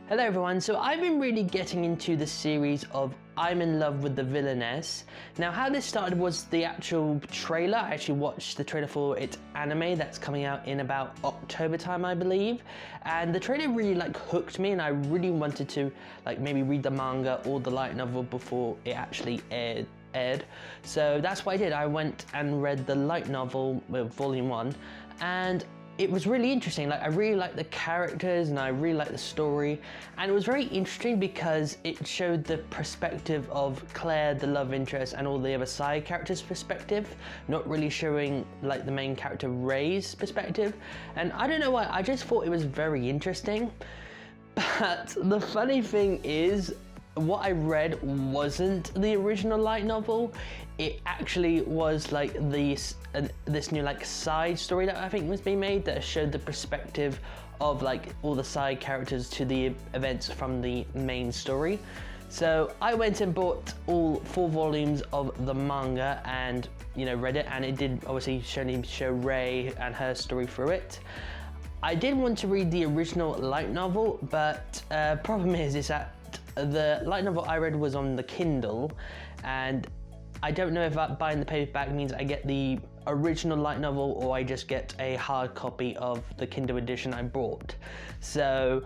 Hello everyone, so I've been really getting into the series of I'm in Love with the Villainess. Now how this started was the actual trailer. I actually watched the trailer for its anime that's coming out in about October time, I believe. And the trailer really hooked me, and I really wanted to maybe read the manga or the light novel before it actually aired. So that's what I did. I went and read the light novel, volume 1, and it was really interesting. I really liked the characters and I really liked the story, and it was very interesting because it showed the perspective of Claire, the love interest, and all the other side characters' perspective, not really showing the main character Ray's perspective. And I don't know why, I just thought it was very interesting. But the funny thing is, what I read wasn't the original light novel. It actually was this new side story that I think was being made that showed the perspective of all the side characters to the events from the main story. So I went and bought all 4 volumes of the manga and read it, and it did obviously show Ray and her story through it. I did want to read the original light novel, but problem is that the light novel I read was on the Kindle, and I don't know if buying the paperback means I get the original light novel or I just get a hard copy of the Kindle edition I bought. So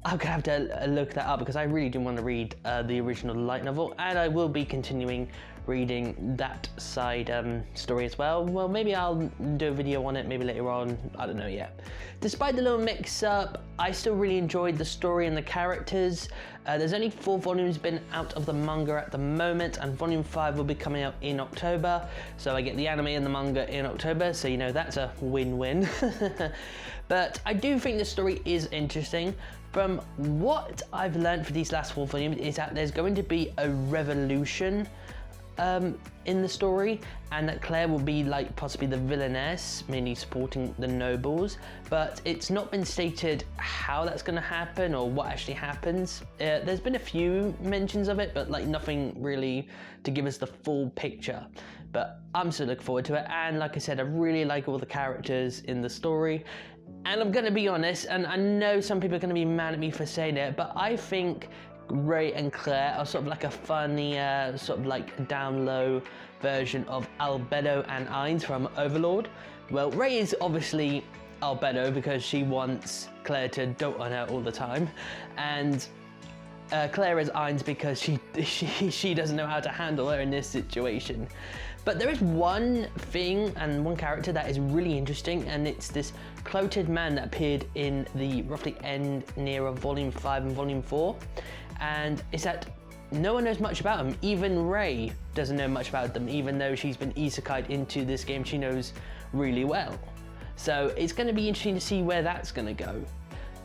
I'm gonna have to look that up because I really do want to read the original light novel, and I will be continuing reading that side story as well. Well, maybe I'll do a video on it maybe later on, I don't know yet. Despite the little mix-up, I still really enjoyed the story and the characters. There's only 4 volumes been out of the manga at the moment, and volume 5 will be coming out in October, so I get the anime and the manga in October, so that's a win-win. But I do think the story is interesting. From what I've learned for these last 4 volumes is that there's going to be a revolution in the story, and that Claire will be possibly the villainess, mainly supporting the nobles, but it's not been stated how that's going to happen or what actually happens. There's been a few mentions of it, but nothing really to give us the full picture. But I'm still looking forward to it, and like I said, I really like all the characters in the story. And I'm going to be honest, and I know some people are going to be mad at me for saying it, but I think Ray and Claire are sort of a funny, down low version of Albedo and Ainz from Overlord. Well, Ray is obviously Albedo because she wants Claire to dote on her all the time, and Claire is Ainz because she doesn't know how to handle her in this situation. But there is one thing and one character that is really interesting, and it's this cloaked man that appeared in the roughly end near of volume 5 and volume 4, and it's that no one knows much about him. Even Ray doesn't know much about them, even though she's been isekai'd into this game she knows really well. So it's going to be interesting to see where that's going to go.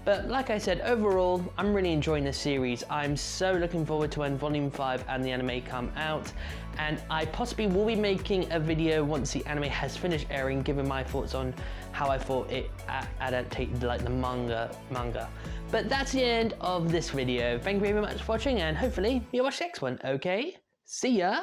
But like I said, overall, I'm really enjoying this series. I'm so looking forward to when Volume 5 and the anime come out, and I possibly will be making a video once the anime has finished airing, giving my thoughts on how I thought it adapted the manga. But that's the end of this video. Thank you very much for watching, and hopefully you'll watch the next one, okay? See ya!